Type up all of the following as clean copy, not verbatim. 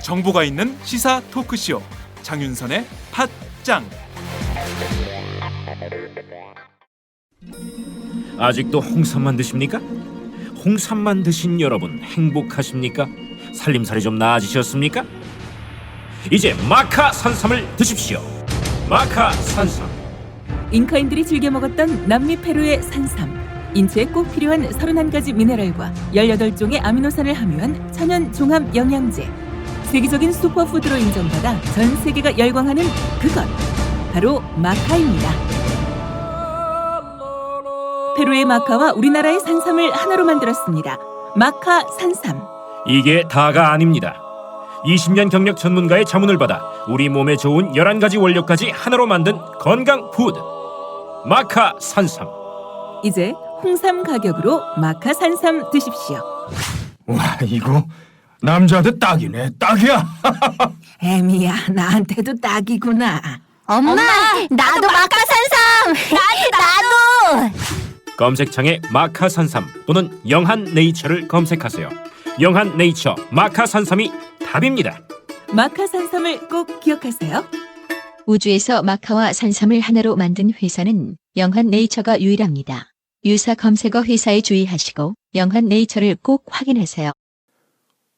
정보가 있는 시사 토크쇼 장윤선의 팟짱. 아직도 홍삼만 드십니까? 홍삼만 드신 여러분 행복하십니까? 살림살이 좀 나아지셨습니까? 이제 마카 산삼을 드십시오. 마카 산삼. 잉카인들이 즐겨 먹었던 남미 페루의 산삼. 인체에 꼭 필요한 31가지 미네랄과 18종의 아미노산을 함유한 천연 종합 영양제. 세계적인 슈퍼푸드로 인정받아 전 세계가 열광하는 그것 바로 마카입니다. 페루의 마카와 우리나라의 산삼을 하나로 만들었습니다. 마카 산삼. 이게 다가 아닙니다. 20년 경력 전문가의 자문을 받아 우리 몸에 좋은 11가지 원료까지 하나로 만든 건강 푸드 마카 산삼. 이제 홍삼 가격으로 마카 산삼 드십시오. 와, 이거 남자한테 딱이네. 딱이야. 애미야, 나한테도 딱이구나. 엄마, 나도 마카산삼. 나도. 검색창에 마카 산삼 또는 영한 네이처를 검색하세요. 영한 네이처 마카 산삼이 답입니다. 마카 산삼을 꼭 기억하세요. 우주에서 마카와 산삼을 하나로 만든 회사는 영한 네이처가 유일합니다. 유사 검색어 회사에 주의하시고 영한 네이처를 꼭 확인하세요.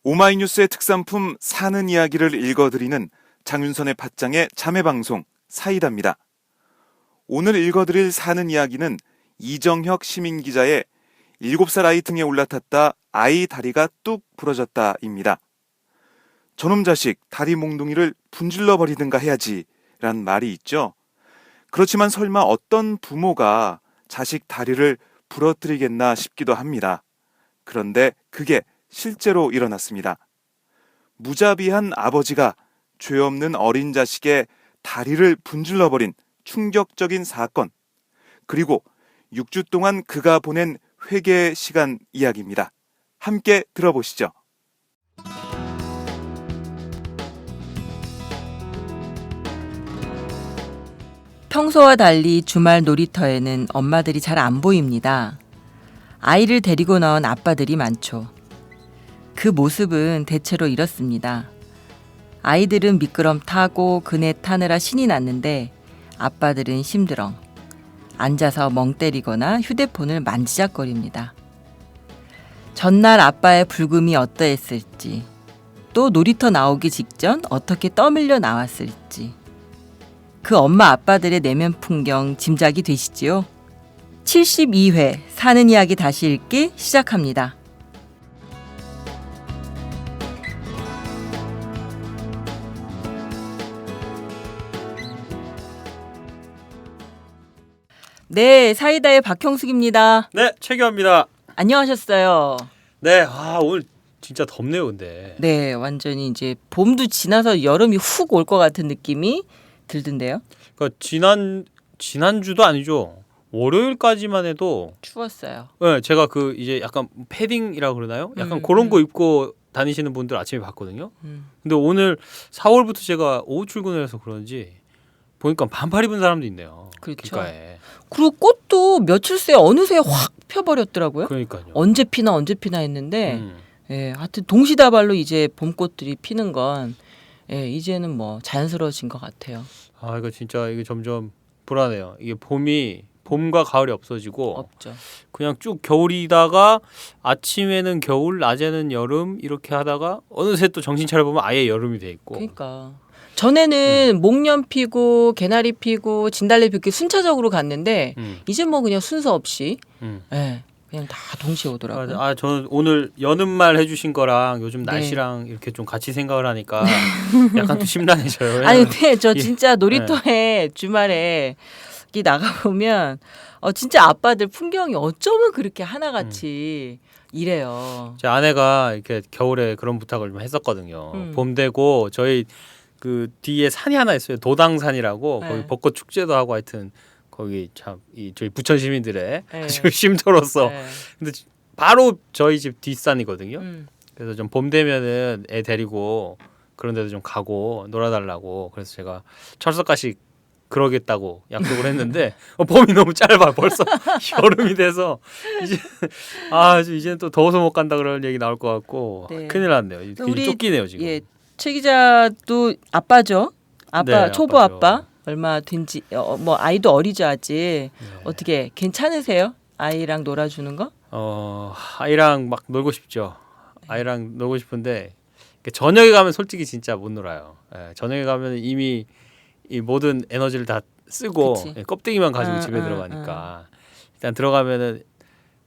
오마이뉴스의 특산품 사는 이야기를 읽어드리는 장윤선의 팟짱의 자매방송 사이다입니다. 오늘 읽어드릴 사는 이야기는 이정혁 시민기자의 7살 아이 등에 올라탔다 아이 다리가 뚝 부러졌다입니다. 저놈 자식 다리 몽둥이를 분질러 버리든가 해야지 라는 말이 있죠. 그렇지만 설마 어떤 부모가 자식 다리를 부러뜨리겠나 싶기도 합니다. 그런데 그게 실제로 일어났습니다. 무자비한 아버지가 죄 없는 어린 자식의 다리를 분질러버린 충격적인 사건, 그리고 6주 동안 그가 보낸 회개 시간 이야기입니다. 함께 들어보시죠. 평소와 달리 주말 놀이터에는 엄마들이 잘 안 보입니다. 아이를 데리고 나온 아빠들이 많죠. 그 모습은 대체로 이렇습니다. 아이들은 미끄럼 타고 그네 타느라 신이 났는데 아빠들은 심드렁 앉아서 멍 때리거나 휴대폰을 만지작거립니다. 전날 아빠의 불금이 어떠했을지, 또 놀이터 나오기 직전 어떻게 떠밀려 나왔을지, 그 엄마 아빠들의 내면 풍경 짐작이 되시지요? 72회 사는 이야기 다시 읽기 시작합니다. 네, 사이다의 박형숙입니다. 네, 최규환입니다. 안녕하셨어요. 네, 오늘 진짜 덥네요, 근데. 네, 완전히 이제 봄도 지나서 여름이 훅 올 것 같은 느낌이 들던데요. 그러니까 지난주도 아니죠. 월요일까지만 해도 추웠어요. 네, 제가 그 이제 약간 패딩이라고 그러나요? 약간 그런 거 입고 다니시는 분들 아침에 봤거든요. 근데 오늘 4월부터 제가 오후 출근을 해서 그런지 보니까 반팔 입은 사람도 있네요. 그렇죠. 길가에. 그리고 꽃도 며칠 새에 어느새 확 펴버렸더라고요. 그러니까요. 언제 피나 했는데 예, 하여튼 동시다발로 이제 봄꽃들이 피는 건 예, 이제는 뭐 자연스러워진 것 같아요. 이거 진짜 이게 점점 불안해요. 이게 봄과 가을이 없어지고 없죠. 그냥 쭉 겨울이다가 아침에는 겨울, 낮에는 여름 이렇게 하다가 어느새 또 정신 차려보면 아예 여름이 돼 있고. 그러니까 전에는 목련 피고 개나리 피고 진달래 피고 순차적으로 갔는데 이제 뭐 그냥 순서 없이 예, 그냥 다 동시에 오더라고요. 저는 오늘 여는 말 해주신 거랑 요즘 날씨랑 이렇게 좀 같이 생각을 하니까 약간 또 심란해져요. 아니 근데 저 진짜 놀이터에 주말에 나가 보면 진짜 아빠들 풍경이 어쩌면 그렇게 하나같이 이래요. 제 아내가 이렇게 겨울에 그런 부탁을 좀 했었거든요. 봄 되고 저희 그 뒤에 산이 하나 있어요. 도당산이라고 네. 거기 벚꽃 축제도 하고 하여튼 거기 참 저희 부천 시민들의 네. 쉼터로서 네. 근데 바로 저희 집 뒷산이거든요. 그래서 좀 봄 되면은 애 데리고 그런 데도 좀 가고 놀아달라고 그래서 제가 철석같이 그러겠다고 약속을 했는데 봄이 너무 짧아. 벌써 여름이 돼서 이제는 또 더워서 못 간다 그런 얘기 나올 것 같고 네. 큰일 났네요. 우리 쫓기네요 지금. 예, 최 기자도 아빠죠. 아빠 네, 초보 아빠죠. 아빠 얼마 된지 뭐 아이도 어리죠 아직. 네. 어떻게 괜찮으세요? 아이랑 놀아주는 거? 아이랑 막 놀고 싶죠. 아이랑 놀고 싶은데 저녁에 가면 솔직히 진짜 못 놀아요. 예, 저녁에 가면 이미 이 모든 에너지를 다 쓰고 그치. 껍데기만 가지고 집에 들어가니까 일단 들어가면은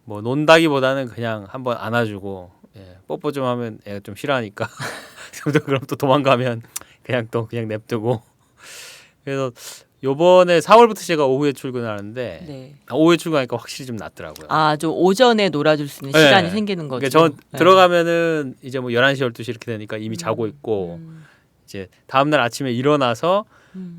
뭐 논다기보다는 그냥 한번 안아주고 뽀뽀 좀 하면 애가 좀 싫어하니까 그럼 또 도망가면 그냥 냅두고 그래서 요번에 4월부터 제가 오후에 출근하는데 네. 오후에 출근하니까 확실히 좀 낫더라고요. 좀 오전에 놀아줄 수 있는 네. 시간이 생기는 거죠. 그러니까 저 네. 들어가면은 이제 뭐 11시 12시 이렇게 되니까 이미 자고 있고 이제 다음 날 아침에 일어나서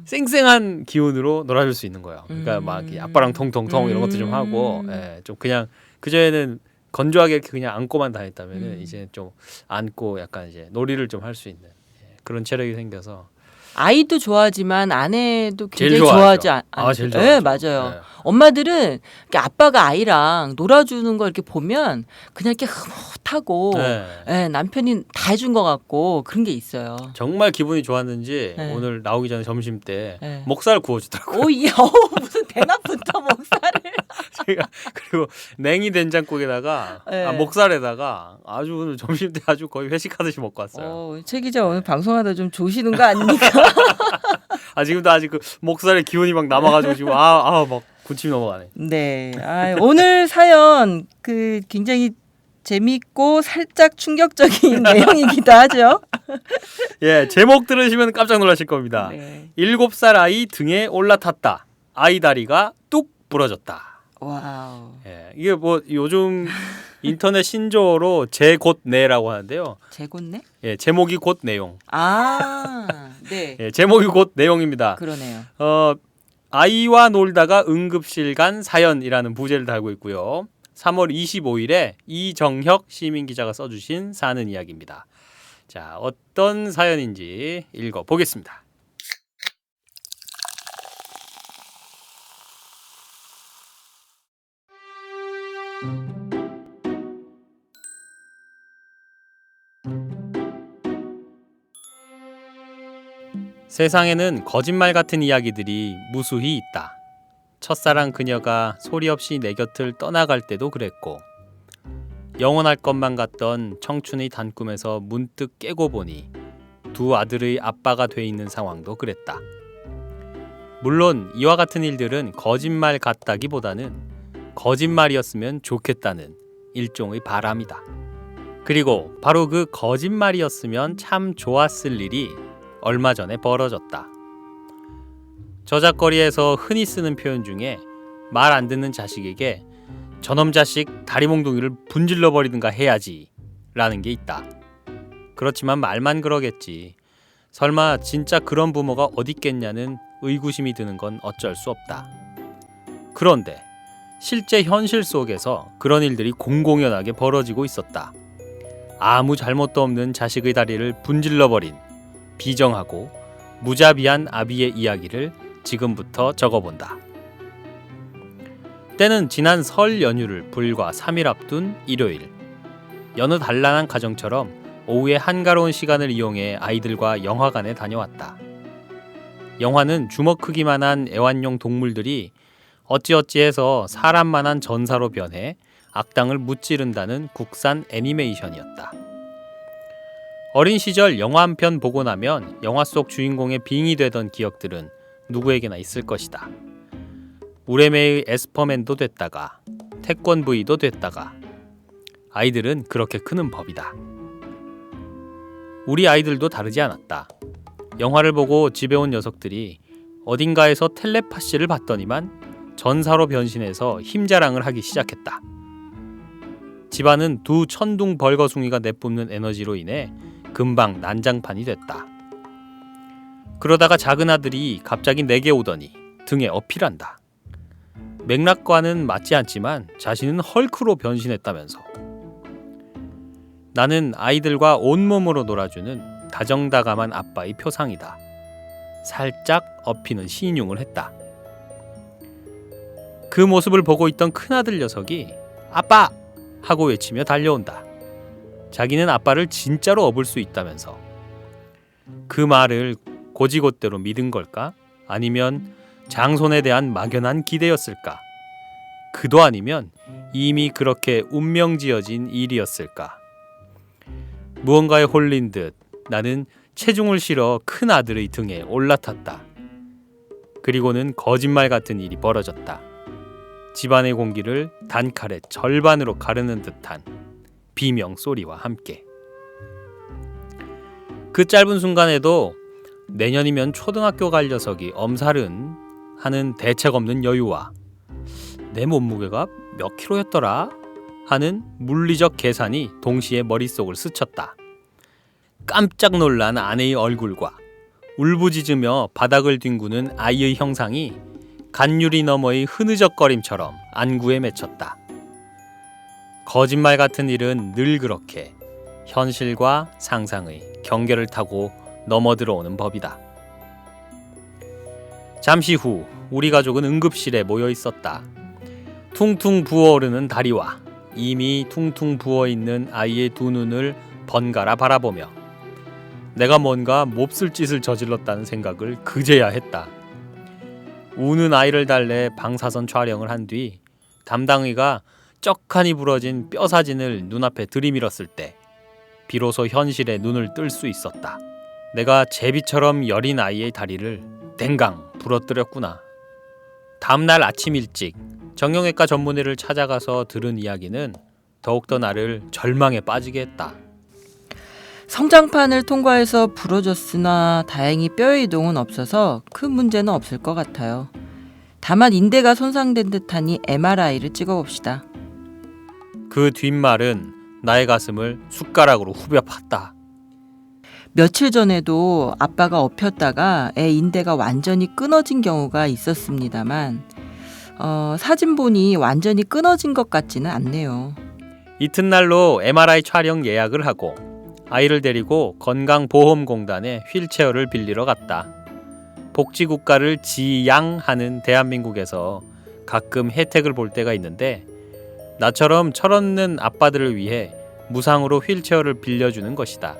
쌩쌩한 기운으로 놀아줄 수 있는 거예요. 그러니까 막 이렇게 아빠랑 통통통 이런 것도 좀 하고 좀 그냥 그전에는 건조하게 이렇게 그냥 안고만 다녔다면은 이제 좀 안고 약간 이제 놀이를 좀 할 수 있는 그런 체력이 생겨서 아이도 좋아하지만 아내도 제일 굉장히 좋아하죠. 좋아하지 않아요? 제일 네, 좋아하죠. 맞아요. 네. 엄마들은 이렇게 아빠가 아이랑 놀아주는 거 이렇게 보면 그냥 이렇게 흐뭇하고 네. 남편이 다 해준 것 같고 그런 게 있어요. 정말 기분이 좋았는지 네. 오늘 나오기 전에 점심 때 네. 목살 구워주더라고요. 오이 무슨 대낮부터 목살을. 제가 그리고 냉이 된장국에다가 네. 목살에다가 아주 오늘 점심 때 아주 거의 회식하듯이 먹고 왔어요. 최 기자 오늘 방송하다 좀 조시는 거 아닙니까? 지금도 아직 그 목살에 기운이 막 남아가지고 지금 막 군침이 넘어가네. 네. 오늘 사연 굉장히 재밌고 살짝 충격적인 내용이기도 하죠. 예, 제목 들으시면 깜짝 놀라실 겁니다. 네. 7살 아이 등에 올라탔다. 아이 다리가 뚝 부러졌다. 와우. 예, 이게 뭐 요즘 인터넷 신조어로 제곧내라고 하는데요. 재곤네? 예, 제목이 곧 내용. 네. 예, 제목이 곧 내용입니다. 그러네요. 아이와 놀다가 응급실 간 사연이라는 부제를 달고 있고요. 3월 25일에 이정혁 시민기자가 써주신 사는 이야기입니다. 자, 어떤 사연인지 읽어보겠습니다. 세상에는 거짓말 같은 이야기들이 무수히 있다. 첫사랑 그녀가 소리 없이 내 곁을 떠나갈 때도 그랬고, 영원할 것만 같던 청춘의 단꿈에서 문득 깨고 보니 두 아들의 아빠가 돼 있는 상황도 그랬다. 물론 이와 같은 일들은 거짓말 같다기보다는 거짓말이었으면 좋겠다는 일종의 바람이다. 그리고 바로 그 거짓말이었으면 참 좋았을 일이 얼마 전에 벌어졌다. 저작거리에서 흔히 쓰는 표현 중에 말 안 듣는 자식에게 저놈 자식 다리 몽둥이를 분질러 버리든가 해야지 라는 게 있다. 그렇지만 말만 그러겠지. 설마 진짜 그런 부모가 어딨겠냐는 의구심이 드는 건 어쩔 수 없다. 그런데 실제 현실 속에서 그런 일들이 공공연하게 벌어지고 있었다. 아무 잘못도 없는 자식의 다리를 분질러 버린 비정하고 무자비한 아비의 이야기를 지금부터 적어본다. 때는 지난 설 연휴를 불과 3일 앞둔 일요일. 여느 단란한 가정처럼 오후에 한가로운 시간을 이용해 아이들과 영화관에 다녀왔다. 영화는 주먹 크기만한 애완용 동물들이 어찌어찌해서 사람만한 전사로 변해 악당을 무찌른다는 국산 애니메이션이었다. 어린 시절 영화 한 편 보고 나면 영화 속 주인공의 빙이 되던 기억들은 누구에게나 있을 것이다. 우레메의 에스퍼맨도 됐다가 태권브이도 됐다가 아이들은 그렇게 크는 법이다. 우리 아이들도 다르지 않았다. 영화를 보고 집에 온 녀석들이 어딘가에서 텔레파시를 받더니만 전사로 변신해서 힘자랑을 하기 시작했다. 집안은 두 천둥 벌거숭이가 내뿜는 에너지로 인해 금방 난장판이 됐다. 그러다가 작은 아들이 갑자기 내게 오더니 등에 어필한다. 맥락과는 맞지 않지만 자신은 헐크로 변신했다면서. 나는 아이들과 온몸으로 놀아주는 다정다감한 아빠의 표상이다. 살짝 업히는 신용을 했다. 그 모습을 보고 있던 큰아들 녀석이 아빠! 하고 외치며 달려온다. 자기는 아빠를 진짜로 업을 수 있다면서. 그 말을 고지곳대로 믿은 걸까? 아니면 장손에 대한 막연한 기대였을까? 그도 아니면 이미 그렇게 운명지어진 일이었을까? 무언가에 홀린 듯 나는 체중을 실어 큰 아들의 등에 올라탔다. 그리고는 거짓말 같은 일이 벌어졌다. 집안의 공기를 단칼에 절반으로 가르는 듯한 비명 소리와 함께. 그 짧은 순간에도 내년이면 초등학교 갈 녀석이 엄살은 하는 대책 없는 여유와 내 몸무게가 몇 킬로였더라 하는 물리적 계산이 동시에 머릿속을 스쳤다. 깜짝 놀란 아내의 얼굴과 울부짖으며 바닥을 뒹구는 아이의 형상이 간유리 너머의 흐느적거림처럼 안구에 맺혔다. 거짓말 같은 일은 늘 그렇게 현실과 상상의 경계를 타고 넘어들어오는 법이다. 잠시 후 우리 가족은 응급실에 모여 있었다. 퉁퉁 부어오르는 다리와 이미 퉁퉁 부어있는 아이의 두 눈을 번갈아 바라보며 내가 뭔가 몹쓸 짓을 저질렀다는 생각을 그제야 했다. 우는 아이를 달래 방사선 촬영을 한 뒤 담당의가 떡하니 부러진 뼈 사진을 눈앞에 들이밀었을 때 비로소 현실에 눈을 뜰 수 있었다. 내가 제비처럼 여린 아이의 다리를 댕강 부러뜨렸구나. 다음날 아침 일찍 정형외과 전문의를 찾아가서 들은 이야기는 더욱더 나를 절망에 빠지게 했다. 성장판을 통과해서 부러졌으나 다행히 뼈의 이동은 없어서 큰 문제는 없을 것 같아요. 다만 인대가 손상된 듯하니 MRI를 찍어봅시다. 그 뒷말은 나의 가슴을 숟가락으로 후벼 팠다. 며칠 전에도 아빠가 엎혔다가 애 인대가 완전히 끊어진 경우가 있었습니다만 사진 보니 완전히 끊어진 것 같지는 않네요. 이튿날로 MRI 촬영 예약을 하고 아이를 데리고 건강보험공단에 휠체어를 빌리러 갔다. 복지국가를 지양하는 대한민국에서 가끔 혜택을 볼 때가 있는데 나처럼 철없는 아빠들을 위해 무상으로 휠체어를 빌려주는 것이다.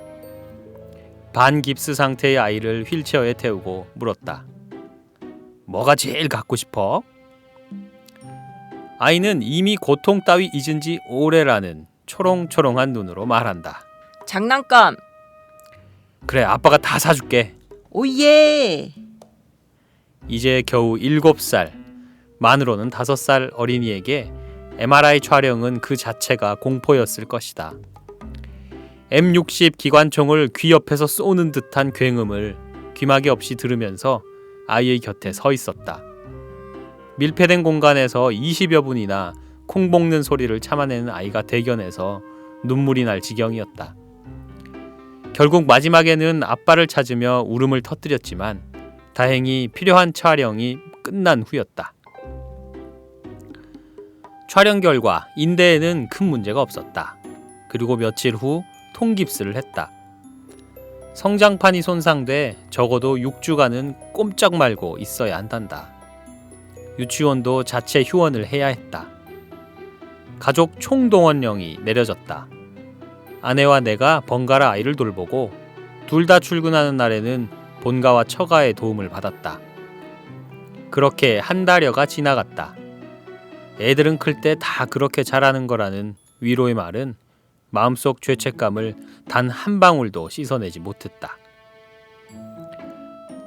반깁스 상태의 아이를 휠체어에 태우고 물었다. 뭐가 제일 갖고 싶어? 아이는 이미 고통 따위 잊은 지 오래라는 초롱초롱한 눈으로 말한다. 장난감. 그래, 아빠가 다 사줄게. 오예. 이제 겨우 7살, 만으로는 5살 어린이에게 MRI 촬영은 그 자체가 공포였을 것이다. M60 기관총을 귀 옆에서 쏘는 듯한 굉음을 귀마개 없이 들으면서 아이의 곁에 서 있었다. 밀폐된 공간에서 20여 분이나 콩 볶는 소리를 참아내는 아이가 대견해서 눈물이 날 지경이었다. 결국 마지막에는 아빠를 찾으며 울음을 터뜨렸지만 다행히 필요한 촬영이 끝난 후였다. 촬영 결과 인대에는 큰 문제가 없었다. 그리고 며칠 후 통깁스를 했다. 성장판이 손상돼 적어도 6주간은 꼼짝 말고 있어야 한단다. 유치원도 자체 휴원을 해야 했다. 가족 총동원령이 내려졌다. 아내와 내가 번갈아 아이를 돌보고 둘 다 출근하는 날에는 본가와 처가의 도움을 받았다. 그렇게 한 달여가 지나갔다. 애들은 클 때 다 그렇게 자라는 거라는 위로의 말은 마음속 죄책감을 단 한 방울도 씻어내지 못했다.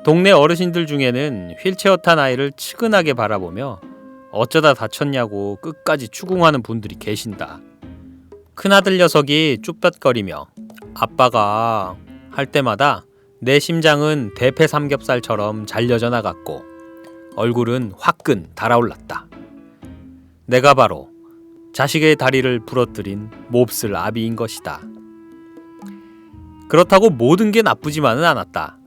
동네 어르신들 중에는 휠체어 탄 아이를 측은하게 바라보며 어쩌다 다쳤냐고 끝까지 추궁하는 분들이 계신다. 큰아들 녀석이 쭈뼛거리며 아빠가 할 때마다 내 심장은 대패 삼겹살처럼 잘려져 나갔고 얼굴은 화끈 달아올랐다. 내가 바로 자식의 다리를 부러뜨린 몹쓸 아비인 것이다. 그렇다고 모든 게 나쁘지만은 않았다.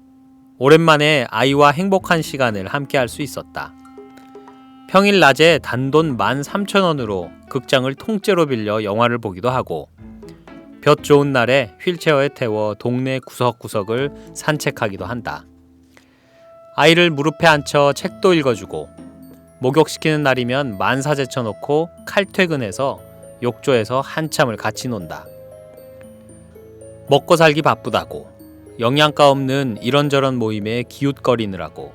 오랜만에 아이와 행복한 시간을 함께 할 수 있었다. 평일 낮에 단돈 13,000원으로 극장을 통째로 빌려 영화를 보기도 하고 볕 좋은 날에 휠체어에 태워 동네 구석구석을 산책하기도 한다. 아이를 무릎에 앉혀 책도 읽어주고 목욕시키는 날이면 만사 제쳐놓고 칼퇴근해서 욕조에서 한참을 같이 논다. 먹고 살기 바쁘다고 영양가 없는 이런저런 모임에 기웃거리느라고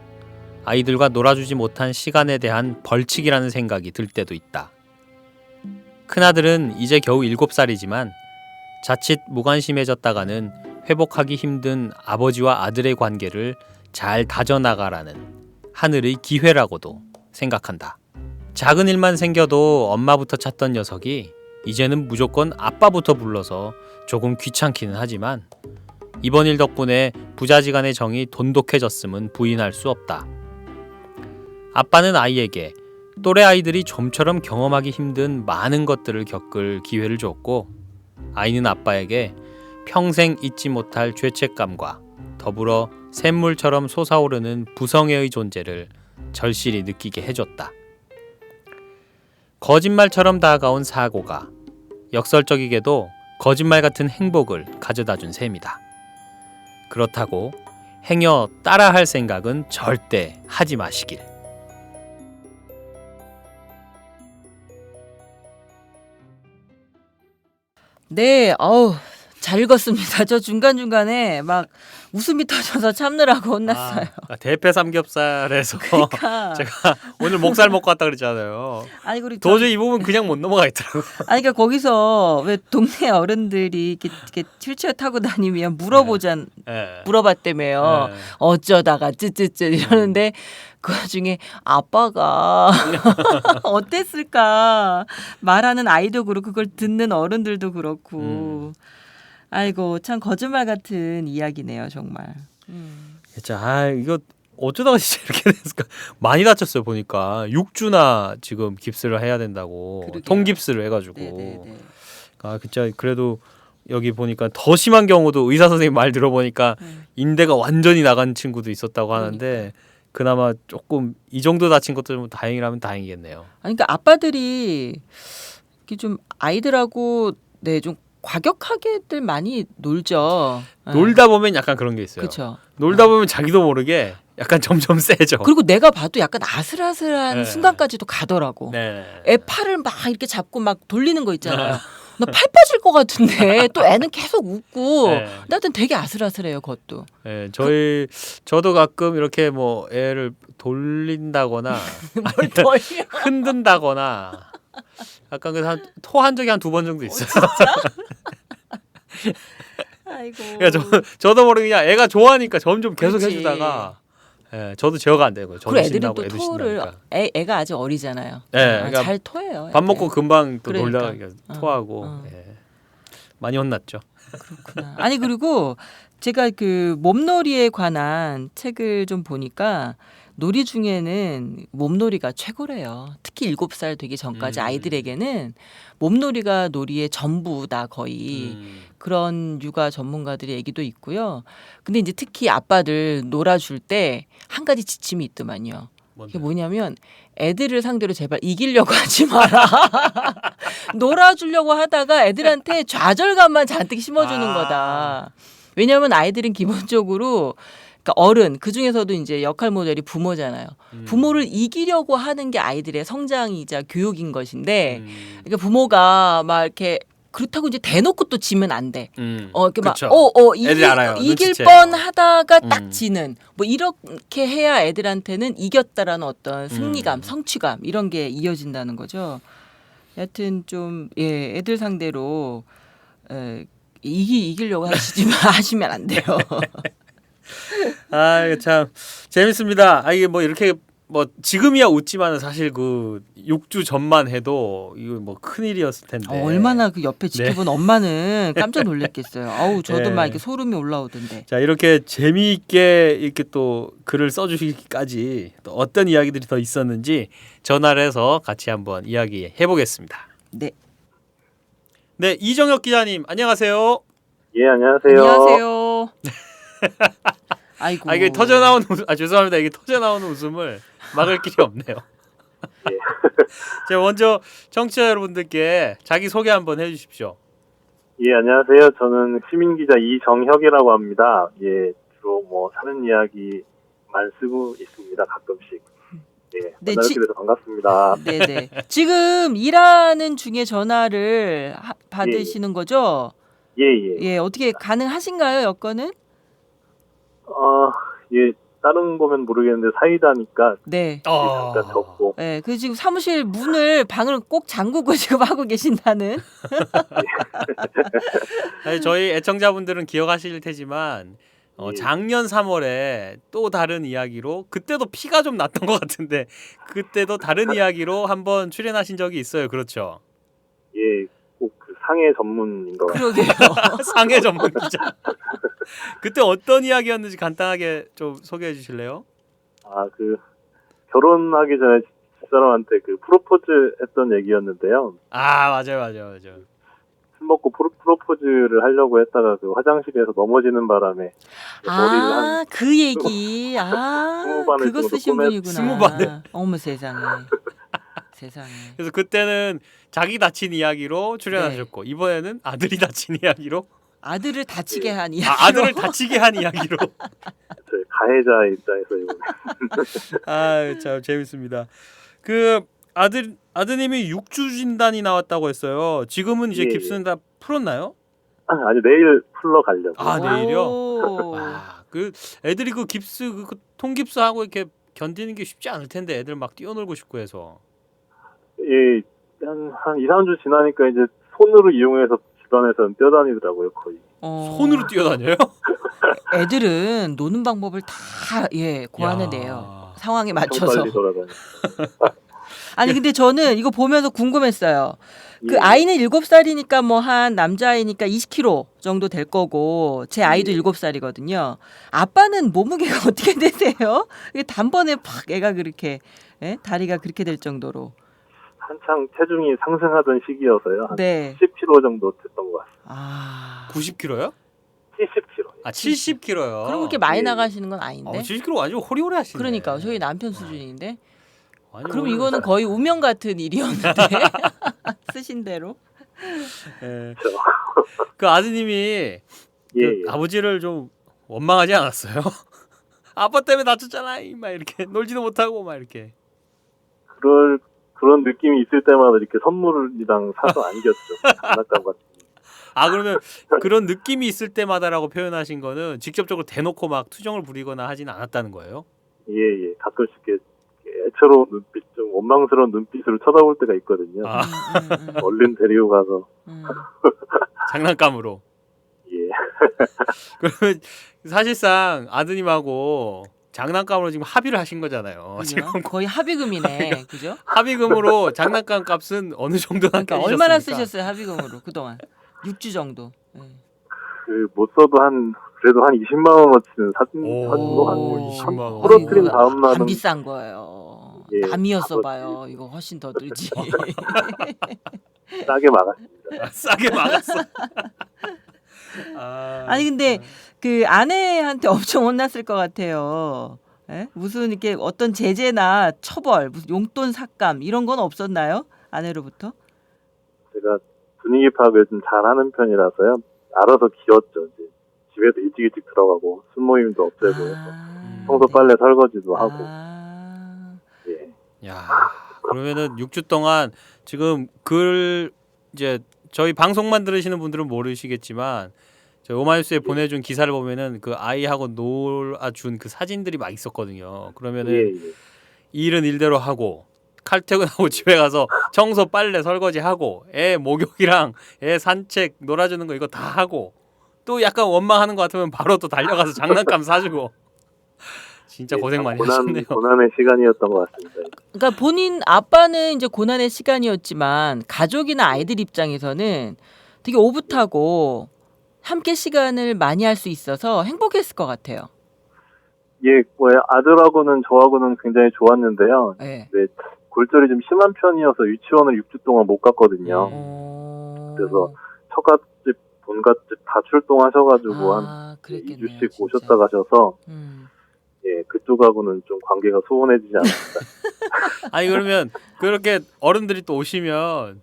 아이들과 놀아주지 못한 시간에 대한 벌칙이라는 생각이 들 때도 있다. 큰아들은 이제 겨우 7살이지만 자칫 무관심해졌다가는 회복하기 힘든 아버지와 아들의 관계를 잘 다져나가라는 하늘의 기회라고도 생각한다. 작은 일만 생겨도 엄마부터 찾던 녀석이 이제는 무조건 아빠부터 불러서 조금 귀찮기는 하지만 이번 일 덕분에 부자지간의 정이 돈독해졌음은 부인할 수 없다. 아빠는 아이에게 또래 아이들이 좀처럼 경험하기 힘든 많은 것들을 겪을 기회를 줬고 아이는 아빠에게 평생 잊지 못할 죄책감과 더불어 샘물처럼 솟아오르는 부성애의 존재를 절실히 느끼게 해줬다. 거짓말처럼 다가온 사고가 역설적이게도 거짓말 같은 행복을 가져다준 셈이다. 그렇다고 행여 따라할 생각은 절대 하지 마시길. 네, 잘 읽었습니다. 저 중간중간에 막 웃음이 터져서 참느라고 혼났어요. 대패 삼겹살에서 그러니까. 제가 오늘 목살 먹고 왔다 그랬잖아요. 아니, 그리고 도저히 이 부분 그냥 못 넘어가겠더라고요. 아니, 그러니까 거기서 왜 동네 어른들이 이렇게 휠체어 타고 다니면 물어봤다며요. 네. 어쩌다가 쯔쯔쯔 이러는데 그 와중에 아빠가 어땠을까. 말하는 아이도 그렇고 그걸 듣는 어른들도 그렇고. 아이고, 참 거짓말 같은 이야기네요, 정말. 진짜 이거 어쩌다가 진짜 이렇게 됐을까. 많이 다쳤어요. 보니까 6주나 지금 깁스를 해야 된다고. 그러게요. 통깁스를 해가지고. 네네네. 진짜 그래도 여기 보니까 더 심한 경우도 의사 선생님 말 들어보니까 인대가 완전히 나간 친구도 있었다고 하는데 그나마 조금 이 정도 다친 것도 다행이라면 다행이겠네요. 아니, 그러니까 아빠들이 이렇게 좀 아이들하고 좀 과격하게들 많이 놀죠. 놀다 보면 약간 그런 게 있어요. 그렇죠. 놀다 보면 자기도 모르게 약간 점점 세죠. 그리고 내가 봐도 약간 아슬아슬한 네. 순간까지도 가더라고. 네. 애 팔을 막 이렇게 잡고 막 돌리는 거 있잖아요. 나 팔 빠질 것 같은데 또 애는 계속 웃고 네. 나한테는 되게 아슬아슬해요, 그것도. 네, 저도 가끔 이렇게 뭐 애를 돌린다거나 뭘 돌려? 흔든다거나 약간 그래서 토한 적이 한 2번 정도 있어요. 아이고. 그러니까 저도 모르게 그냥 애가 좋아하니까 점점 계속 그렇지. 해주다가 저도 제어가 안 되고요. 저도 그리고 애들은 신나고 또 애도 토를 신나니까. 애가 아직 어리잖아요. 그러니까 잘 토해요. 밥 애들. 먹고 금방 또 그러니까. 놀다가 토하고 많이 혼났죠. 그렇구나. 아니, 그리고 제가 그 몸놀이에 관한 책을 좀 보니까 놀이 중에는 몸놀이가 최고래요. 특히 7살 되기 전까지 아이들에게는 몸놀이가 놀이의 전부다 거의. 그런 육아 전문가들의 얘기도 있고요. 근데 이제 특히 아빠들 놀아줄 때 한 가지 지침이 있더만요. 그게 뭐냐면 애들을 상대로 제발 이기려고 하지 마라. 놀아주려고 하다가 애들한테 좌절감만 잔뜩 심어주는 거다. 왜냐하면 아이들은 기본적으로 그러니까 어른 그중에서도 이제 역할 모델이 부모잖아요. 부모를 이기려고 하는 게 아이들의 성장이자 교육인 것인데 그러니까 부모가 막 이렇게 그렇다고 이제 대놓고 또 지면 안 돼. 이렇게 막 애들이 알아요. 이길 눈치채요. 뻔 하다가 딱 지는 뭐 이렇게 해야 애들한테는 이겼다라는 어떤 승리감, 성취감 이런 게 이어진다는 거죠. 여하튼 좀 애들 상대로 이기려고 하시면 안 돼요. 이거 참 재밌습니다. 이게 뭐 이렇게 뭐 지금이야 웃지만은 사실 그 6주 전만 해도 이거 뭐 큰일이었을 텐데. 얼마나 그 옆에 지켜본 엄마는 깜짝 놀랐겠어요. 아우 저도 막 이렇게 소름이 올라오던데. 자, 이렇게 재미있게 이렇게 또 글을 써주시기까지 또 어떤 이야기들이 더 있었는지 전화를 해서 같이 한번 이야기해 보겠습니다. 네. 네, 이정혁 기자님 안녕하세요. 예, 안녕하세요. 안녕하세요. 아이고. 이게 터져 나오는 죄송합니다. 이게 터져 나오는 웃음을 막을 길이 없네요. 제가 먼저 청취자 여러분들께 자기 소개 한번 해주십시오. 예, 안녕하세요. 저는 시민기자 이정혁이라고 합니다. 예, 주로 뭐 사는 이야기만 쓰고 있습니다. 가끔씩. 예, 네, 만나게 돼서 반갑습니다. 네네. 지금 일하는 중에 전화를 받으시는 거죠? 예, 예. 예, 어떻게 가능하신가요, 여건은? 예, 다른 거면 모르겠는데 사이다니까 네. 잠깐 접고. 네, 그 지금 사무실 문을 방을 꼭 잠그고 지금 하고 계신다는. 아니, 저희 애청자분들은 기억하실 테지만 예. 작년 3월에 또 다른 이야기로 그때도 피가 좀 났던 것 같은데 그때도 다른 이야기로 한번 출연하신 적이 있어요. 그렇죠? 예, 꼭 그 상해 전문인 것 같아요. 그러게요. 상해 전문 기자. 그때 어떤 이야기였는지 간단하게 좀 소개해 주실래요? 결혼하기 전에 집사람한테 그 프로포즈 했던 얘기였는데요. 아, 맞아요. 술 먹고 프로포즈를 하려고 했다가 그 화장실에서 넘어지는 바람에 머리를 한 그 얘기. 20바늘 그거 정도 쓰신 꼬매- 분이구나. 20바늘? 어머 세상에. 세상에. 그래서 그때는 자기 다친 이야기로 출연하셨고 이번에는 아들이 다친 이야기로 아들을 다치게 한 이야기. 아들을 다치게 한 이야기로. 저희 가해자 입장에서 이번에 아, 참 재밌습니다. 그 아드님이 육주 진단이 나왔다고 했어요. 지금은 이제 예, 깁스는 다 풀었나요? 아니 내일 풀러 가려고. 아, 내일요? 오. 그 애들이 그 깁스 그 통깁스 하고 이렇게 견디는 게 쉽지 않을 텐데 애들 막 뛰어놀고 싶고 해서. 예, 한 2, 3주 지나니까 이제 손으로 이용해서 주변에서는 뛰어다니더라고요, 거의. 손으로 뛰어다녀요? 애들은 노는 방법을 다 고안해내요. 야. 상황에 엄청 맞춰서. 빨리 돌아다니. 아니 근데 저는 이거 보면서 궁금했어요. 그 예. 아이는 7살이니까 뭐 한 남자아이니까 20kg 정도 될 거고 제 아이도 7살이거든요. 아빠는 몸무게가 어떻게 되세요? 이게 단번에 팍 애가 그렇게 다리가 그렇게 될 정도로. 한창 체중이 상승하던 시기여서요. 한 네. 10kg 정도 됐던 것 같습니다. 아. 90kg요? 70kg. 아, 70kg요. 그럼 그렇게 많이 예. 나가시는 건 아닌데. 70kg 완전 호리호리 하시네. 그러니까 저희 남편 수준인데. 아니, 그럼 오늘- 이거는 거의 운명 같은 일이었는데 쓰신 대로. 예. 그 아드님이 그 예. 아버지를 좀 원망하지 않았어요? 아빠 때문에 다쳤잖아, 막 이렇게 놀지도 못하고 막 이렇게. 그런 느낌이 있을 때마다 이렇게 선물이랑 사서 안겼죠. 장난감 같은. 아, 그러면 그런 느낌이 있을 때마다라고 표현하신 거는 직접적으로 대놓고 막 투정을 부리거나 하진 않았다는 거예요? 예. 가끔씩 이렇게 애처로운 눈빛, 좀 원망스러운 눈빛으로 쳐다볼 때가 있거든요. 아, 얼른 데리고 가서. 장난감으로. 예. 그러면 사실상 아드님하고 장난감으로 지금 합의를 하신 거잖아요. 지금 거의 합의금이네, 그죠? 합의금으로 장난감 값은 어느 정도 그러니까 얼마나 쓰셨어요 합의금으로 그동안? 6주 정도. 예. 못 써도 그래도 한 20만 원어치는 오, 사주고 한 20만 원. 부러뜨린 이거 다음 날은 안 비싼 거예요. 예, 남이었어 아버지. 봐요. 이거 훨씬 더 들지. 싸게 막았습니다. 아, 싸게 막았어. 아니 근데 그 아내한테 엄청 혼났을 것 같아요. 예? 무슨 이렇게 어떤 제재나 처벌, 무슨 용돈 삭감 이런 건 없었나요? 아내로부터? 제가 분위기 파악을 좀 잘하는 편이라서요. 알아서 기었죠. 이제 집에도 일찍 들어가고 술 모임도 없애고 청소 네. 빨래 설거지도 하고. 아, 예. 야, 그러면은 6주 동안 지금 이제 저희 방송만 들으시는 분들은 모르시겠지만 저희 오마이뉴스에 보내준 기사를 보면은 그 아이하고 놀아준 그 사진들이 막 있었거든요. 그러면은 예. 일은 일대로 하고 칼퇴근하고 집에 가서 청소, 빨래, 설거지 하고 애 목욕이랑 애 산책, 놀아주는 거 이거 다 하고 또 약간 원망하는 것 같으면 바로 또 달려가서 장난감 사주고 진짜 고생 많이 하셨네요. 고난의 시간이었던 것 같습니다. 그러니까 본인 아빠는 이제 고난의 시간이었지만 가족이나 아이들 입장에서는 되게 오붓하고 함께 시간을 많이 할 수 있어서 행복했을 것 같아요. 예, 아들하고는 저하고는 굉장히 좋았는데요. 네. 네, 골절이 좀 심한 편이어서 유치원을 6주 동안 못 갔거든요. 그래서 처갓집, 본갓집 다 출동하셔가지고 한 그랬겠네요, 2주씩 진짜. 오셨다 가셔서 음. 예, 그쪽하고는 좀 관계가 소원해지지 않았다. 아니 그러면 그렇게 어른들이 또 오시면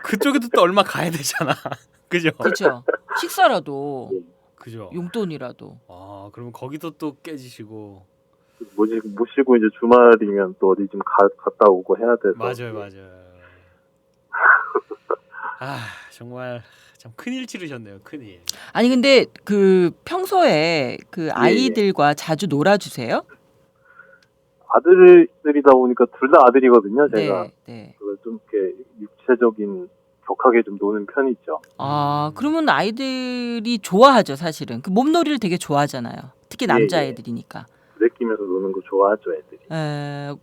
그쪽에도 또 얼마 가야 되잖아. 그죠? 그렇죠. 식사라도 그죠. 용돈이라도. 아 그러면 거기도 또 깨지시고. 모시고 이제 주말이면 또 어디 좀 갔다 오고 해야 돼서. 맞아요. 아 정말 참 큰일 치르셨네요. 큰일. 아니 근데 그 평소에 그 아이들과 자주 놀아주세요? 아들들이다 보니까 둘 다 아들이거든요. 제가 네. 그걸 좀 이렇게 육체적인 격하게 좀 노는 편이죠. 아 그러면 아이들이 좋아하죠 사실은. 그 몸놀이를 되게 좋아하잖아요. 특히 남자애들이니까. 내끼면서 노는 거 좋아하죠, 애들이.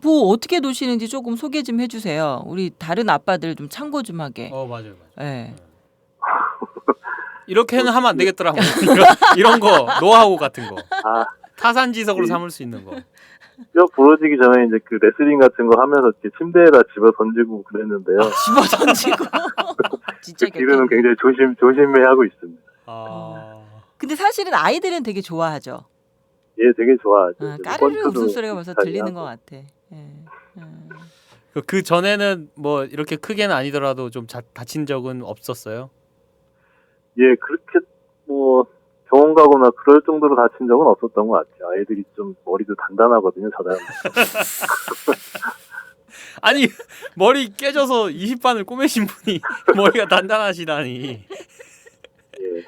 뭐 어떻게 노시는지 조금 소개 좀 해주세요. 우리 다른 아빠들 좀 참고 좀 하게. 맞아요. 예. 이렇게는 하면 안 되겠더라고. 이런 거 노하우 같은 거. 타산지석으로 삼을 수 있는 거. 뼈 부러지기 전에 이제 그 레슬링 같은 거 하면서 이렇게 침대에다 집어 던지고 그랬는데요. 집어 던지고. 진짜 그 뒤로는 굉장히 조심해 하고 있습니다. 근데 사실은 아이들은 되게 좋아하죠. 예, 되게 좋아하죠. 까르르 웃음소리가 벌써 들리는 것 같아. 그 전에는 뭐 이렇게 크게는 아니더라도 좀 다친 적은 없었어요? 예, 그렇게 뭐 병원 가거나 그럴 정도로 다친 적은 없었던 것 같아요. 아이들이 좀 머리도 단단하거든요, 저 닮은. 아니 머리 깨져서 20반을 꼬매신 분이 머리가 단단하시다니. 예.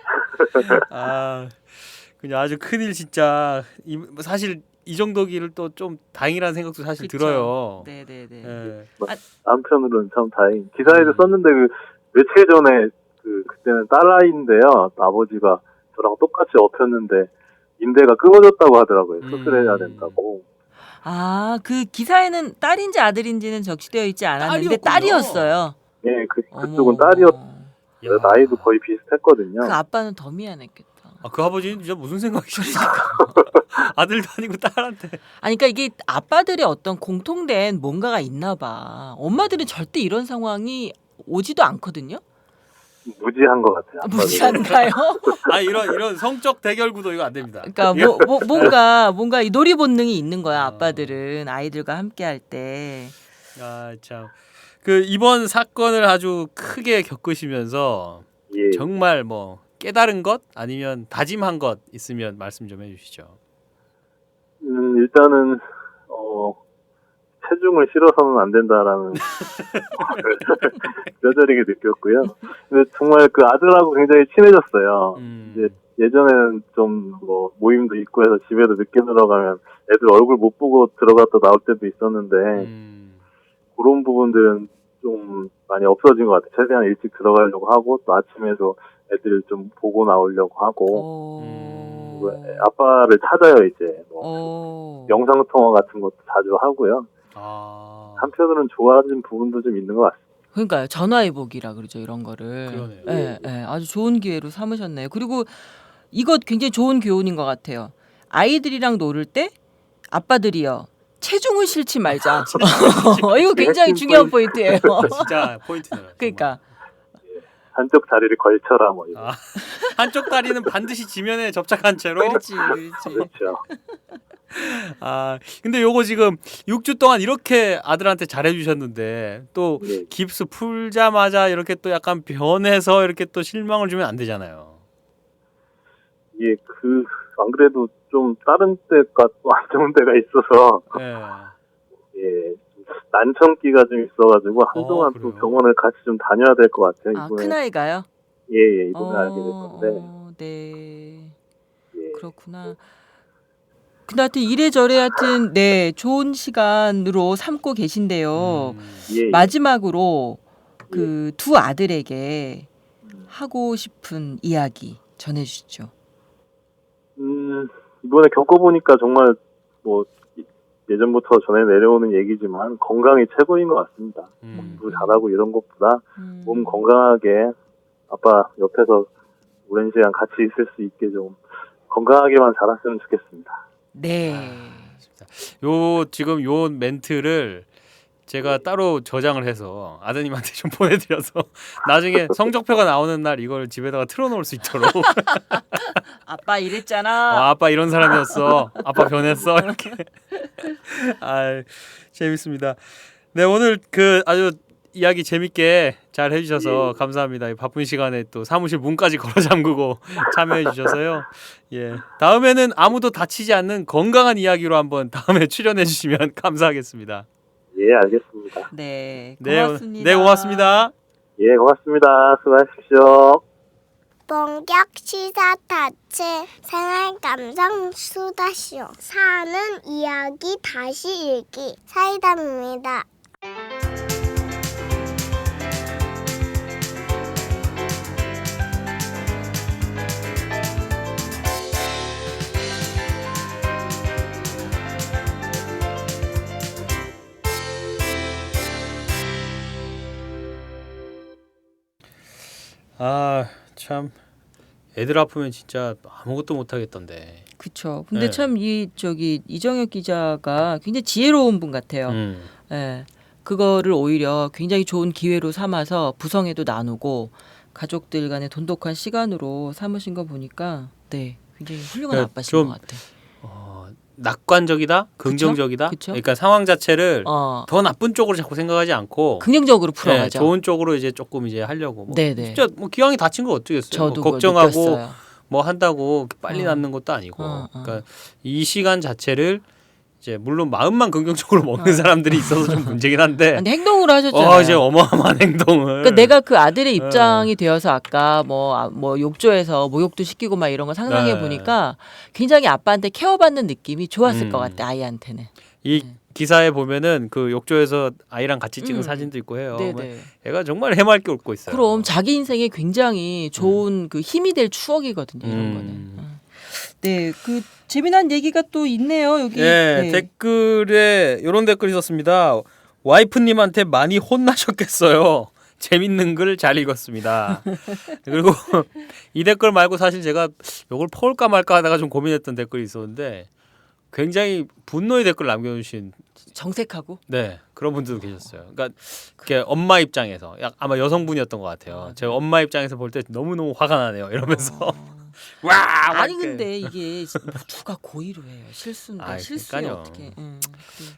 그냥 아주 큰일 진짜. 사실 이 정도기를 또 좀 다행이라는 생각도 사실 그쵸. 들어요. 네네네. 예. 한편으로는 참 다행. 기사에도 썼는데 그 며칠 전에 그때는 딸아이인데요. 아버지가 저랑 똑같이 엎였는데 인대가 끊어졌다고 하더라고요. 수술해야 된다고. 그 기사에는 딸인지 아들인지는 적시되어 있지 않았는데 딸이었군요. 딸이었어요. 예, 그쪽은 딸이었어요. 나이도 거의 비슷했거든요. 그 아빠는 더 미안했겠다. 그 아버지는 진짜 무슨 생각이셨을까? 아들도 아니고 딸한테. 아니 그러니까 이게 아빠들의 어떤 공통된 뭔가가 있나 봐. 엄마들은 절대 이런 상황이 오지도 않거든요. 무지한 것 같아요. 무지한가요? 이런 성적 대결 구도 이거 안 됩니다. 그러니까 뭔가 이 놀이 본능이 있는 거야. 아빠들은 아이들과 함께 할 때. 참. 이번 사건을 아주 크게 겪으시면서 정말 뭐 깨달은 것 아니면 다짐한 것 있으면 말씀 좀 해주시죠. 일단은 체중을 실어서는 안 된다라는 뼈저리게 느꼈고요. 근데 정말 그 아들하고 굉장히 친해졌어요. 이제 예전에는 좀 뭐 모임도 있고 해서 집에도 늦게 들어가면 애들 얼굴 못 보고 들어갔다 나올 때도 있었는데 그런 부분들은 좀 많이 없어진 것 같아요. 최대한 일찍 들어가려고 하고 또 아침에도 애들 좀 보고 나오려고 하고 아빠를 찾아요 이제 영상 통화 같은 것도 자주 하고요. 한편으로는 좋아진 부분도 좀 있는 것 같습니다. 그러니까요. 전화위복이라 그러죠. 이런 거를. 그러네요. 네, 아주 좋은 기회로 삼으셨네요. 그리고 이거 굉장히 좋은 교훈인 것 같아요. 아이들이랑 놀을 때 아빠들이요. 체중을 실지 말자. 이거 굉장히 중요한 포인트예요. 진짜 포인트네요. 그러니까. 한쪽 다리를 걸쳐라 뭐 이런. 한쪽 다리는 반드시 지면에 접착한 채로. 그렇지. 그렇죠. 근데 요거 지금 6주 동안 이렇게 아들한테 잘해주셨는데 또 깁스 풀자마자 이렇게 또 약간 변해서 이렇게 또 실망을 주면 안 되잖아요. 예, 안 그래도 좀 다른 때가 또 안 좋은 때가 있어서 난청기가 좀 있어가지고 한동안 또 병원을 같이 좀 다녀야 될 것 같아요. 이번에. 큰아이가요? 예, 이번에 알게 됐는데. 네. 그렇구나. 근데 하여튼 이래저래 하여튼 좋은 시간으로 삼고 계신데요. 마지막으로 그 두 아들에게 하고 싶은 이야기 전해주시죠. 이번에 겪어보니까 정말 뭐 예전부터 전해 내려오는 얘기지만 건강이 최고인 것 같습니다. 공부 잘하고 이런 것보다 몸 건강하게 아빠 옆에서 오랜 시간 같이 있을 수 있게 좀 건강하게만 자랐으면 좋겠습니다. 네. 지금 요 멘트를 제가 따로 저장을 해서 아드님한테 좀 보내드려서 나중에 성적표가 나오는 날 이걸 집에다가 틀어놓을 수 있도록. 아빠 이랬잖아. 아빠 이런 사람이었어. 아빠 변했어. 이렇게. 재밌습니다. 네, 오늘 아주 이야기 재밌게 잘 해주셔서 감사합니다. 바쁜 시간에 또 사무실 문까지 걸어 잠그고 참여해 주셔서요. 예, 다음에는 아무도 다치지 않는 건강한 이야기로 한번 다음에 출연해 주시면 감사하겠습니다. 예, 알겠습니다. 네, 네, 고맙습니다. 네, 고맙습니다. 예, 고맙습니다. 수고하십시오. 본격 시사 다채 생활 감성 수다쇼 사는 이야기 다시 읽기 사이다입니다. 아, 참 애들 아프면 진짜 아무것도 못 하겠던데. 그렇죠. 근데 네. 참 이 이정혁 기자가 굉장히 지혜로운 분 같아요. 예. 그거를 오히려 굉장히 좋은 기회로 삼아서 부성에도 나누고 가족들 간의 돈독한 시간으로 삼으신 거 보니까 네, 굉장히 훌륭한 네, 아빠신 좀 것 같아. 낙관적이다, 긍정적이다. 그쵸? 그러니까 상황 자체를 어, 더 나쁜 쪽으로 자꾸 생각하지 않고 긍정적으로 네, 풀어가죠. 좋은 쪽으로 이제 조금 이제 하려고. 뭐 네네. 진짜 뭐 기왕이 다친 거 어쩌겠어요. 저도 뭐 그걸 걱정하고 느꼈어요. 뭐 한다고 빨리 어. 낫는 것도 아니고. 어. 그러니까 이 시간 자체를 이제 물론 마음만 긍정적으로 먹는 사람들이 있어서 좀 문제긴 한데. 근데 행동으로 하셨잖아요. 이제 어마어마한 행동을. 그러니까 내가 그 아들의 입장이 되어서 아까 뭐 욕조에서 목욕도 시키고 막 이런 거 상상해 네. 보니까 굉장히 아빠한테 케어받는 느낌이 좋았을 것 음. 같아 아이한테는. 이 기사에 보면은 그 욕조에서 아이랑 같이 찍은 음. 사진도 있고 해요. 네네. 애가 정말 해맑게 웃고 있어요. 그럼 자기 인생에 굉장히 좋은 그 힘이 될 추억이거든요. 이런 거는. 네, 그 재미난 얘기가 또 있네요. 여기. 예, 네. 댓글에 이런 댓글 있었습니다. 와이프님한테 많이 혼나셨겠어요. 재밌는 글 잘 읽었습니다. 그리고 이 댓글 말고 사실 제가 이걸 퍼올까 말까 하다가 좀 고민했던 댓글이 있었는데 굉장히 분노의 댓글 남겨주신 정색하고. 네 그런 분들도 계셨어요. 그러니까 그게 엄마 입장에서 아마 여성분이었던 것 같아요. 제가 엄마 입장에서 볼 때 너무너무 화가 나네요. 이러면서 와 아니 이렇게. 근데 이게 뭐 누가 고의로 해요. 실수인데 아이, 실수에 그러니까요. 어떻게.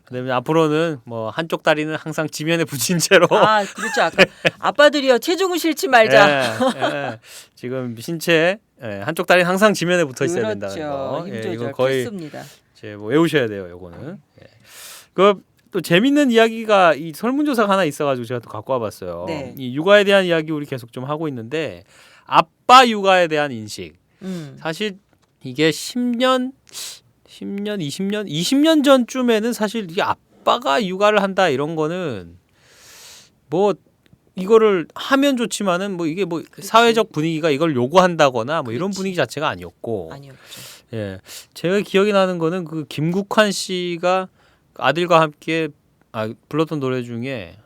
그다음에 앞으로는 뭐 한쪽 다리는 항상 지면에 붙인 채로 아 그렇죠. 아까 아빠들이요 체중을 싫지 말자. 예. 지금 신체 한쪽 다리는 항상 지면에 붙어 있어야 그렇죠. 된다는 거. 힘 조절 이건 거의 필수입니다. 이제 뭐 외우셔야 돼요. 요거는. 그 또 재밌는 이야기가 이 설문조사가 하나 있어가지고 제가 또 갖고 와봤어요. 네. 이 육아에 대한 이야기 우리 계속 좀 하고 있는데 아빠 육아에 대한 인식. 사실 이게 10년, 20년 전쯤에는 사실 이 아빠가 육아를 한다 이런 거는 뭐 이거를 하면 좋지만은 뭐 이게 뭐 그렇지. 사회적 분위기가 이걸 요구한다거나 뭐 이런 그렇지. 분위기 자체가 아니었고. 아니었죠. 예, 제가 기억이 나는 거는 그 김국환 씨가 아들과 함께 불렀던 노래 중에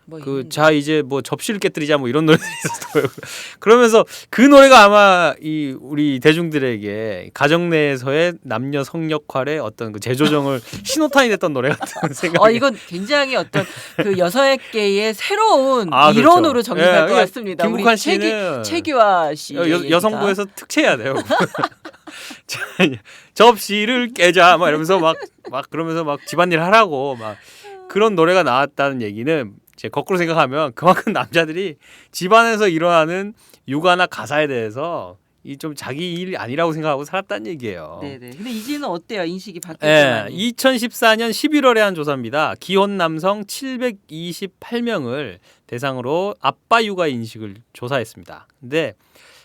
뭐 그 있는데. 자 이제 뭐 접시를 깨뜨리자 뭐 이런 노래들이 있었어요. 그러면서 그 노래가 아마 이 우리 대중들에게 가정 내에서의 남녀 성 역할의 어떤 그 재조정을 신호탄이 됐던 노래 같은 생각이. 이건 굉장히 어떤 그 여성계의 새로운 그렇죠. 이론으로 정리할 것 예, 같습니다. 김국환 우리 씨는 최규화 씨 여성부에서 특채해야 돼요. 자, 접시를 깨자 막 이러면서 막 그러면서 막 집안일 하라고 막 그런 노래가 나왔다는 얘기는 제 거꾸로 생각하면 그만큼 남자들이 집안에서 일어나는 육아나 가사에 대해서 이 좀 자기 일이 아니라고 생각하고 살았다는 얘기예요. 네네. 근데 이제는 어때요? 인식이 바뀌었죠 예, 많이. 2014년 11월에 한 조사입니다. 기혼 남성 728명을 대상으로 아빠 육아 인식을 조사했습니다. 근데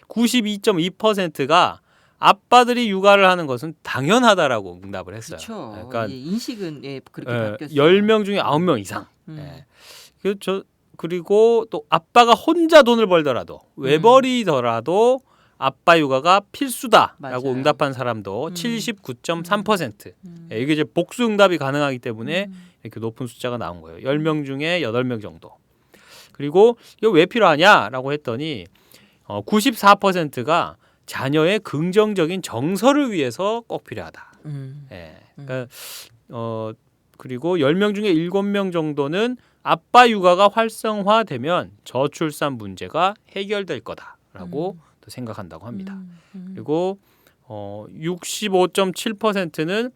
92.2%가 아빠들이 육아를 하는 것은 당연하다라고 응답을 했어요. 그렇죠. 그러니까 인식은 그렇게 바뀌었어요. 10명 중에 9명 이상. 예. 그리고 또 아빠가 혼자 돈을 벌더라도 외벌이더라도 아빠 육아가 필수다라고 맞아요. 응답한 사람도 79.3%. 예, 이게 이제 복수 응답이 가능하기 때문에 이렇게 높은 숫자가 나온 거예요. 10명 중에 8명 정도. 그리고 이거 왜 필요하냐라고 했더니 94%가 자녀의 긍정적인 정서를 위해서 꼭 필요하다. 예. 그러니까 그리고 10명 중에 7명 정도는 아빠 육아가 활성화되면 저출산 문제가 해결될 거다라고 또 생각한다고 합니다. 그리고 65.7%는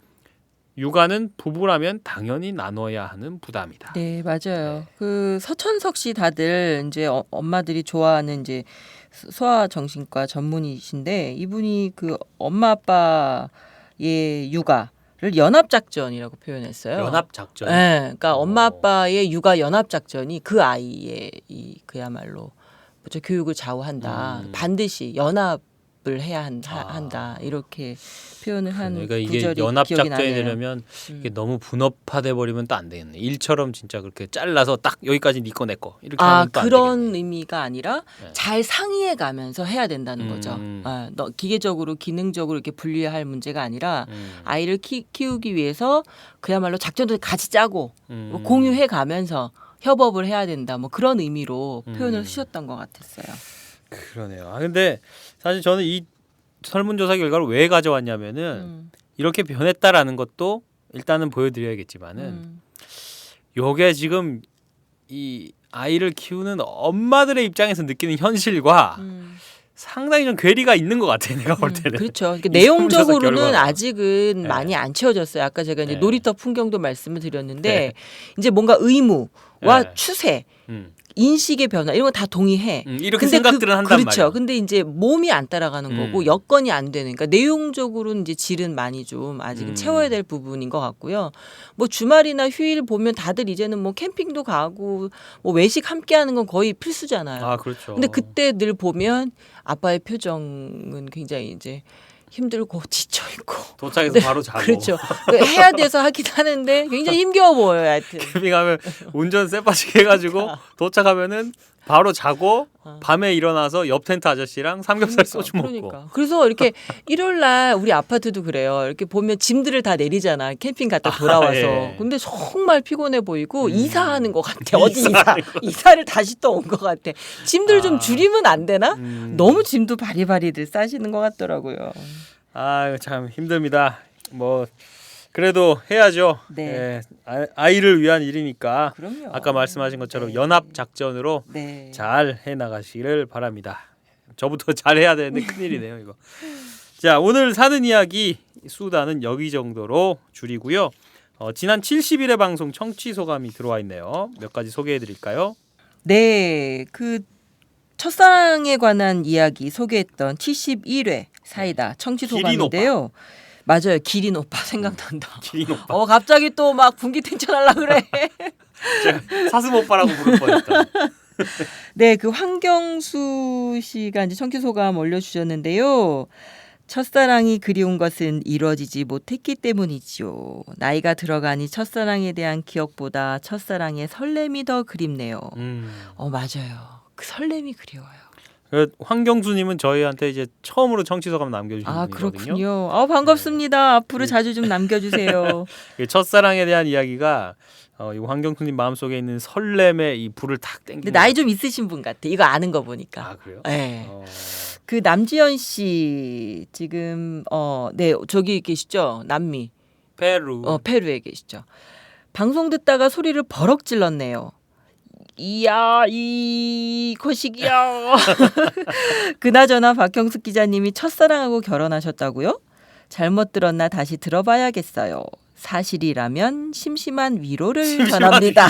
육아는 부부라면 당연히 나눠야 하는 부담이다. 네, 맞아요. 그 서천석 씨 다들 이제 엄마들이 좋아하는 이제 소아정신과 전문의신데 이분이 그 엄마 아빠의 육아를 연합작전이라고 표현했어요. 연합작전. 네, 그러니까 엄마 아빠의 육아 연합작전이 그 아이의 이 그야말로 뭐죠, 교육을 좌우한다. 반드시 연합을 해야 한다. 이렇게 표현을 한 그러니까 이게 구절이 기억이 연합작전이 나네요. 되려면 이게 너무 분업화돼 버리면 또 안 되겠네. 일처럼 진짜 그렇게 잘라서 딱 여기까지 네 거 내 거 이렇게 하면 또 안 그런 되겠네. 의미가 아니라 네. 잘 상의해 가면서 해야 된다는 거죠. 너 기계적으로 기능적으로 이렇게 분리할 문제가 아니라 아이를 키우기 위해서 그야말로 작전도 같이 짜고 공유해 가면서 협업을 해야 된다. 뭐 그런 의미로 표현을 쓰셨던 것 같았어요. 그러네요. 근데 사실 저는 이 설문조사 결과를 왜 가져왔냐면은 이렇게 변했다라는 것도 일단은 보여드려야겠지만은 요게 지금 이 아이를 키우는 엄마들의 입장에서 느끼는 현실과 상당히 좀 괴리가 있는 것 같아요. 내가 볼 때는. 그렇죠. 그러니까 내용적으로는 결과가. 아직은 네. 많이 안 채워졌어요. 아까 제가 이제 네. 놀이터 풍경도 말씀을 드렸는데 네. 이제 뭔가 의무와 네. 추세, 음. 인식의 변화 이런 거 다 동의해. 이렇게 근데 생각들은 한단 그렇죠. 말이야. 근데 이제 몸이 안 따라가는 거고 여건이 안 되는. 그러니까 내용적으로는 이제 질은 많이 좀 아직은 채워야 될 부분인 것 같고요. 뭐 주말이나 휴일 보면 다들 이제는 뭐 캠핑도 가고 뭐 외식 함께하는 건 거의 필수잖아요. 아 그렇죠. 근데 그때 늘 보면 아빠의 표정은 굉장히 이제 힘들고 지쳐 있고 도착해서 바로 자고. 그렇죠. 해야 돼서 하긴 하는데 굉장히 힘겨워 보여요. 하여튼. 캠핑하면 운전 쎄빠지게 해가지고 도착하면은 바로 자고 밤에 일어나서 옆 텐트 아저씨랑 삼겹살 소주 먹고. 그러니까. 그래서 이렇게 일요일 날 우리 아파트도 그래요. 이렇게 보면 짐들을 다 내리잖아. 캠핑 갔다 돌아와서. 예. 근데 정말 피곤해 보이고 이사하는 것 같아. 어디 이사를 다시 또 온 것 같아. 짐들 좀 줄이면 안 되나? 너무 짐도 바리바리들 싸시는 것 같더라고요. 아 참 힘듭니다. 뭐 그래도 해야죠. 네. 예, 아이를 위한 일이니까. 그럼요. 아까 말씀하신 것처럼 네. 연합 작전으로 네. 잘 해나가시기를 바랍니다. 저부터 잘 해야 되는데 큰일이네요 이거. 자 오늘 사는 이야기 수다는 여기 정도로 줄이고요. 지난 70일의 방송 청취 소감이 들어와 있네요. 몇 가지 소개해드릴까요? 네, 그 첫사랑에 관한 이야기 소개했던 71회 사이다 청취 소감인데요. 맞아요, 기린 오빠 생각난다. 기린 오빠. 갑자기 또 막 분기 텐션하려 그래. 제가 사슴 오빠라고 부를 뻔했다. 네, 그 황경수 씨가 이제 청취 소감 올려주셨는데요. 첫사랑이 그리운 것은 이루어지지 못했기 때문이지요. 나이가 들어가니 첫사랑에 대한 기억보다 첫사랑의 설렘이 더 그립네요. 맞아요. 그 설렘이 그리워요. 황경수님은 저희한테 이제 처음으로 청취 소감 남겨주신 분이거든요. 그렇군요. 반갑습니다. 앞으로 자주 좀 남겨주세요. 첫사랑에 대한 이야기가 이 황경수님 마음속에 있는 설렘의 이 불을 탁 땡기는. 근데 나이 좀 있으신 분 같아. 이거 아는 거 보니까. 아 그래요? 네. 그 남지연 씨 지금 네 저기 계시죠? 남미. 페루. 페루에 계시죠. 방송 듣다가 소리를 버럭 질렀네요. 이야 이 거식이야. 그나저나 박형숙 기자님이 첫사랑하고 결혼하셨다고요? 잘못 들었나 다시 들어봐야겠어요. 사실이라면 심심한 위로를 전합니다.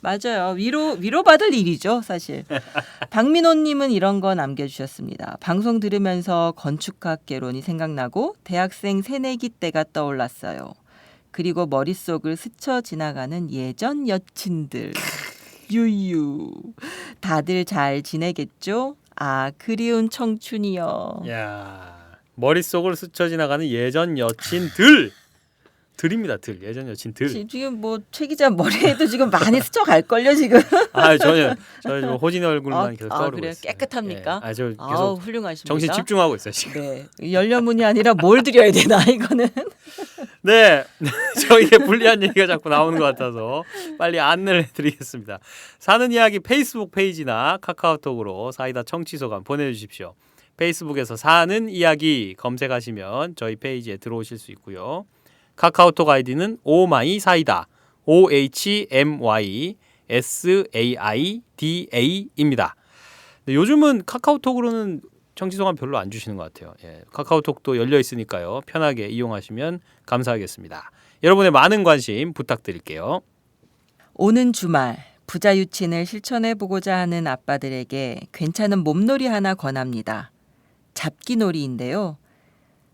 맞아요. 위로 받을 일이죠, 사실. 박민호님은 이런 거 남겨주셨습니다. 방송 들으면서 건축학개론이 생각나고 대학생 새내기 때가 떠올랐어요. 그리고 머릿속을 스쳐 지나가는 예전 여친들. 유유. 다들 잘 지내겠죠? 그리운 청춘이요. 야 머릿속을 스쳐 지나가는 예전 여친들. 들입니다. 예전 여친들. 지금 뭐 최 기자 머리에도 지금 많이 스쳐갈 걸요 지금. 전혀 호진의 얼굴만 계속 떠오르고 그래요? 있어요. 깨끗합니까? 저 계속 훌륭하십니다. 정신 집중하고 있어요 지금. 네, 열려문이 아니라 뭘 드려야 되나 이거는. 네, 저희의 불리한 얘기가 자꾸 나오는 것 같아서 빨리 안내를 해드리겠습니다. 사는 이야기 페이스북 페이지나 카카오톡으로 사이다 청취소감 보내주십시오. 페이스북에서 사는 이야기 검색하시면 저희 페이지에 들어오실 수 있고요. 카카오톡 아이디는 오마이사이다 OHMYSAIDA입니다. 요즘은 카카오톡으로는 청취 소감 별로 안 주시는 것 같아요. 예, 카카오톡도 열려 있으니까요. 편하게 이용하시면 감사하겠습니다. 여러분의 많은 관심 부탁드릴게요. 오는 주말 부자 유친을 실천해보고자 하는 아빠들에게 괜찮은 몸놀이 하나 권합니다. 잡기놀이인데요.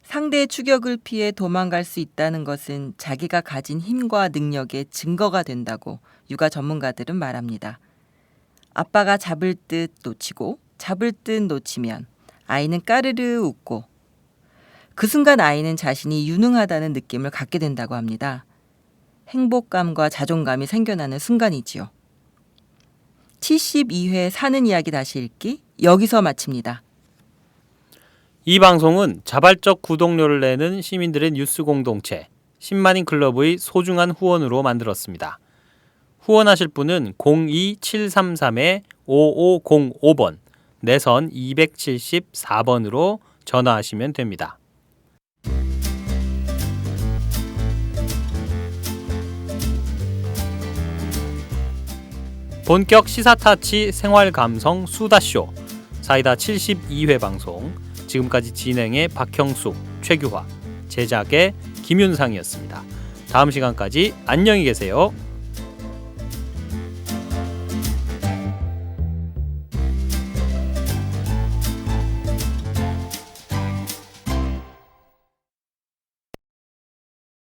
상대의 추격을 피해 도망갈 수 있다는 것은 자기가 가진 힘과 능력의 증거가 된다고 육아 전문가들은 말합니다. 아빠가 잡을 듯 놓치고 잡을 듯 놓치면 아이는 까르르 웃고 그 순간 아이는 자신이 유능하다는 느낌을 갖게 된다고 합니다. 행복감과 자존감이 생겨나는 순간이지요. 72회 사는 이야기 다시 읽기 여기서 마칩니다. 이 방송은 자발적 구독료를 내는 시민들의 뉴스 공동체 10만인 클럽의 소중한 후원으로 만들었습니다. 후원하실 분은 02733-5505번 내선 274번으로 전화하시면 됩니다. 본격 시사타치 생활감성 수다쇼 사이다 72회 방송 지금까지 진행의 박형숙, 최규화, 제작의 김윤상이었습니다. 다음 시간까지 안녕히 계세요.